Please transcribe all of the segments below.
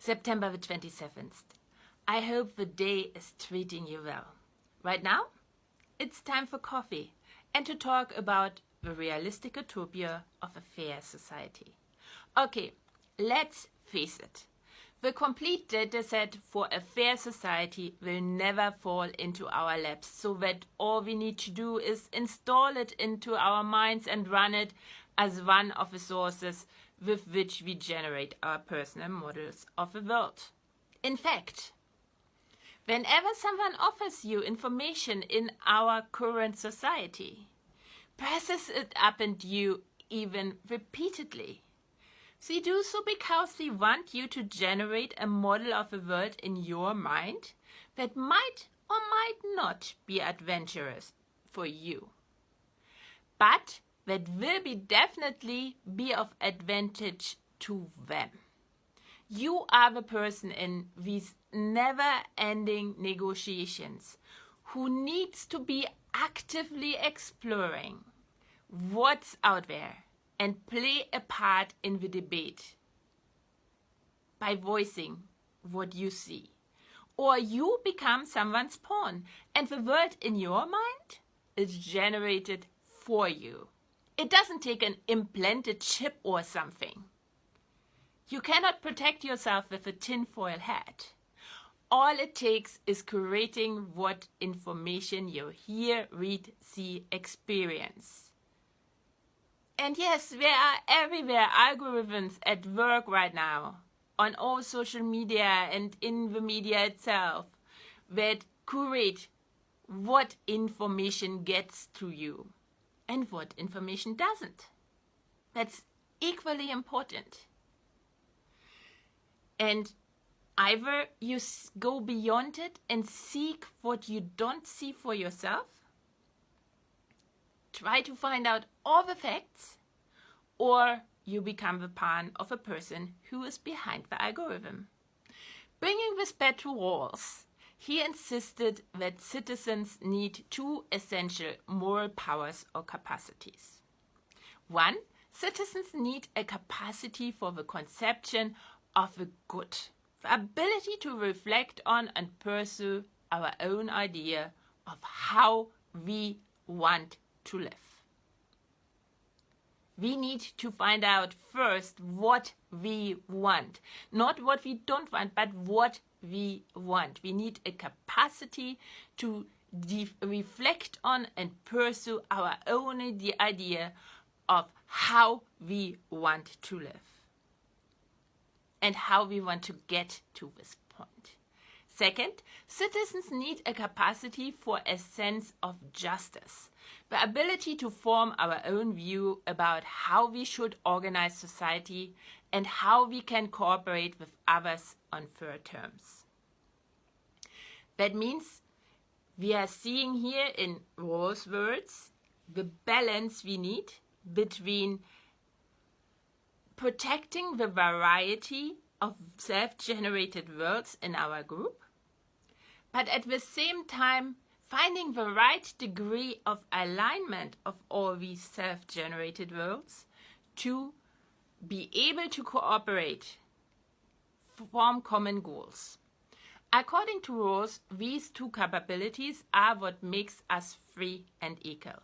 September the 27th. I hope the day is treating you well. Right now, it's time for coffee and to talk about the realistic utopia of a fair society. Okay, let's face it. The complete dataset for a fair society will never fall into our laps, so that all we need to do is install it into our minds and run it as one of the sources with which we generate our personal models of the world. In fact, whenever someone offers you information in our current society, presses it upon you even repeatedly, they do so because they want you to generate a model of the world in your mind that might or might not be adventurous for you, but that will definitely be of advantage to them. You are the person in these never-ending negotiations who needs to be actively exploring what's out there and play a part in the debate by voicing what you see. Or you become someone's pawn and the world in your mind is generated for you. It doesn't take an implanted chip or something. You cannot protect yourself with a tinfoil hat. All it takes is curating what information you hear, read, see, experience. And yes, there are everywhere algorithms at work right now, on all social media and in the media itself, that curate what information gets to you and what information doesn't. That's equally important. And either you go beyond it and seek what you don't see for yourself, try to find out all the facts, or you become the pawn of a person who is behind the algorithm. Bringing this back to Rawls, he insisted that citizens need two essential moral powers or capacities. One, citizens need a capacity for the conception of the good, the ability to reflect on and pursue our own idea of how we want to live. We need to find out first what we want. Not what we don't want, but what we want. We need a capacity to reflect on and pursue our own idea of how we want to live and how we want to get to this point. Second, citizens need a capacity for a sense of justice, the ability to form our own view about how we should organize society and how we can cooperate with others on fair terms. That means we are seeing here in Rawls' words the balance we need between protecting the variety of self-generated worlds in our group, but at the same time finding the right degree of alignment of all these self-generated worlds to be able to cooperate, form common goals. According to Rawls, these two capabilities are what makes us free and equal.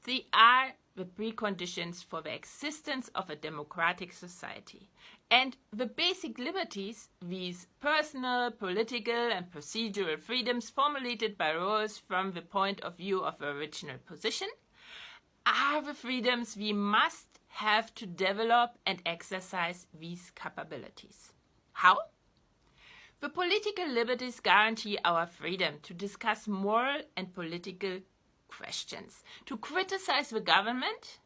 They are the preconditions for the existence of a democratic society. And the basic liberties, these personal, political, and procedural freedoms formulated by Rawls from the point of view of the original position, are the freedoms we must have to develop and exercise these capabilities. How? The political liberties guarantee our freedom to discuss moral and political questions, to criticize the government,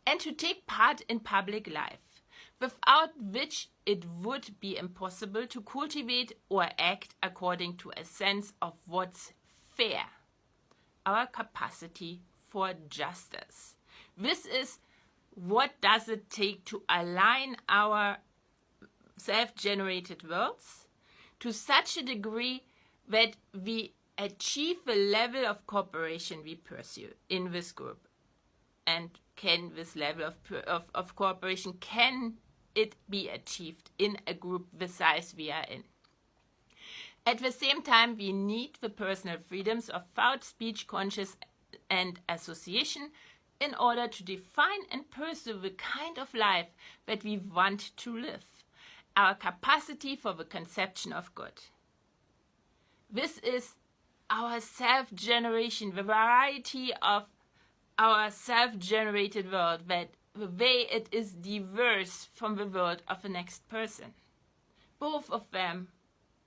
and to take part in public life, without which it would be impossible to cultivate or act according to a sense of what's fair, our capacity for justice. This is what does it take to align our self-generated worlds to such a degree that we achieve the level of cooperation we pursue in this group, and this level of cooperation can it be achieved in a group the size we are in. At the same time, we need the personal freedoms of thought, speech, conscience, and association in order to define and pursue the kind of life that we want to live, our capacity for the conception of good. This is our self-generation, the variety of our self-generated world, that the way it is diverse from the world of the next person. Both of them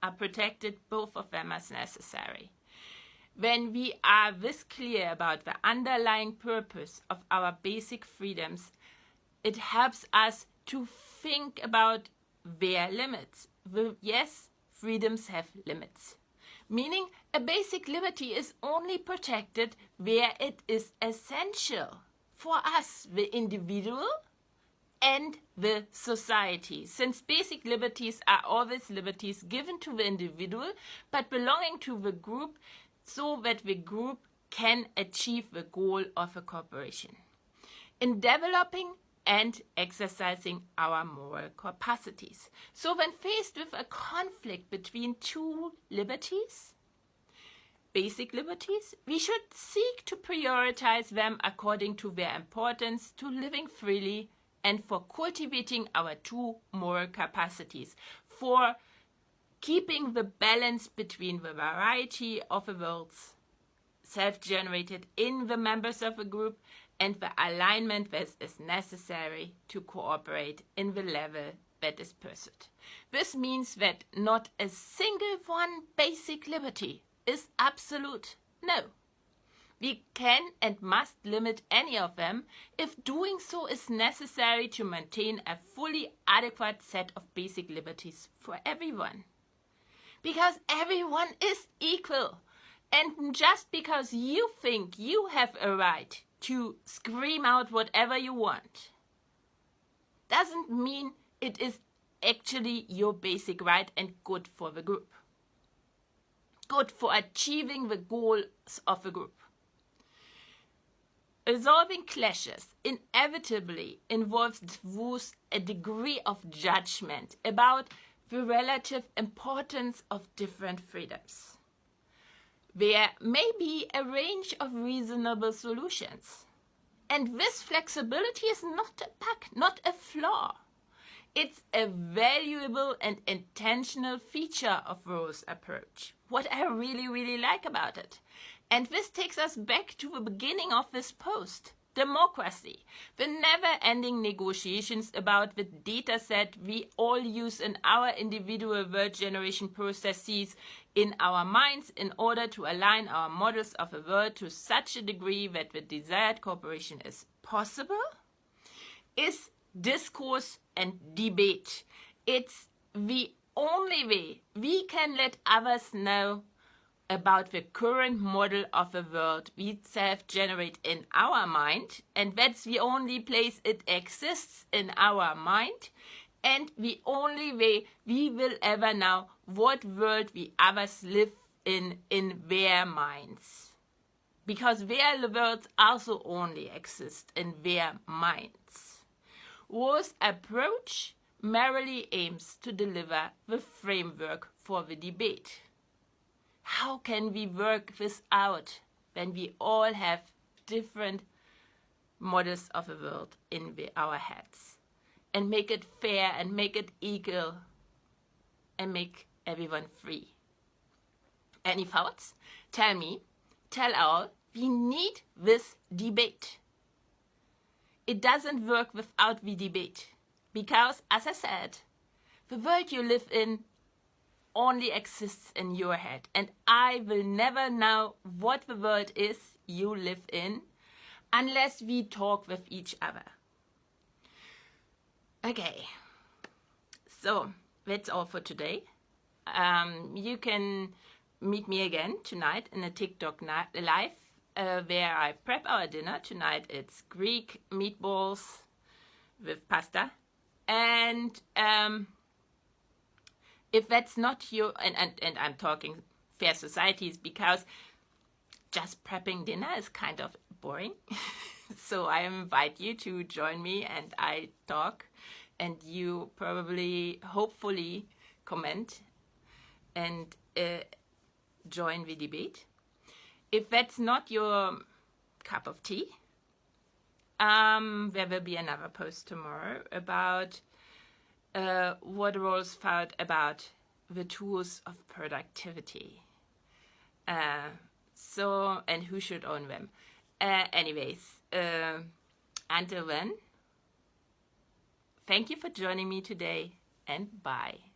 are protected, both of them are necessary. When we are this clear about the underlying purpose of our basic freedoms, it helps us to think about their limits. Yes, freedoms have limits. Meaning a basic liberty is only protected where it is essential for us, the individual and the society. Since basic liberties are always liberties given to the individual but belonging to the group, so that the group can achieve the goal of a corporation. In developing and exercising our moral capacities. So when faced with a conflict between two liberties, basic liberties, we should seek to prioritize them according to their importance to living freely and for cultivating our two moral capacities, for keeping the balance between the variety of the worlds self-generated in the members of a group and the alignment that is necessary to cooperate in the level that is pursued. This means that not a single one basic liberty is absolute. No. We can and must limit any of them if doing so is necessary to maintain a fully adequate set of basic liberties for everyone. Because everyone is equal. And just because you think you have a right to scream out whatever you want doesn't mean it is actually your basic right and good for the group. Good for achieving the goals of the group. Resolving clashes inevitably involves a degree of judgment about the relative importance of different freedoms. There may be a range of reasonable solutions. And this flexibility is not a bug, not a flaw. It's a valuable and intentional feature of Rose's approach. What I really, really like about it. And this takes us back to the beginning of this post. Democracy, the never-ending negotiations about the data set we all use in our individual world generation processes in our minds in order to align our models of a world to such a degree that the desired cooperation is possible, is discourse and debate. It's the only way we can let others know about the current model of the world we self-generate in our mind, and that's the only place it exists in our mind, and the only way we will ever know what world we others live in their minds. Because their worlds also only exist in their minds. Rose's approach merely aims to deliver the framework for the debate. How can we work this out when we all have different models of the world in our heads? And make it fair and make it equal and make everyone free. Any thoughts? Tell me, tell all, we need this debate. It doesn't work without the debate. Because, as I said, the world you live in only exists in your head. And I will never know what the world is you live in unless we talk with each other. Okay, so that's all for today. You can meet me again tonight in a TikTok live where I prep our dinner. Tonight it's Greek meatballs with pasta. And if that's not your, and I'm talking fair societies because just prepping dinner is kind of boring. So I invite you to join me and I talk and you probably, hopefully, comment and join the debate. If that's not your cup of tea, there will be another post tomorrow about what Rolls felt about the tools of productivity. And who should own them. Anyways, until then, thank you for joining me today, and bye.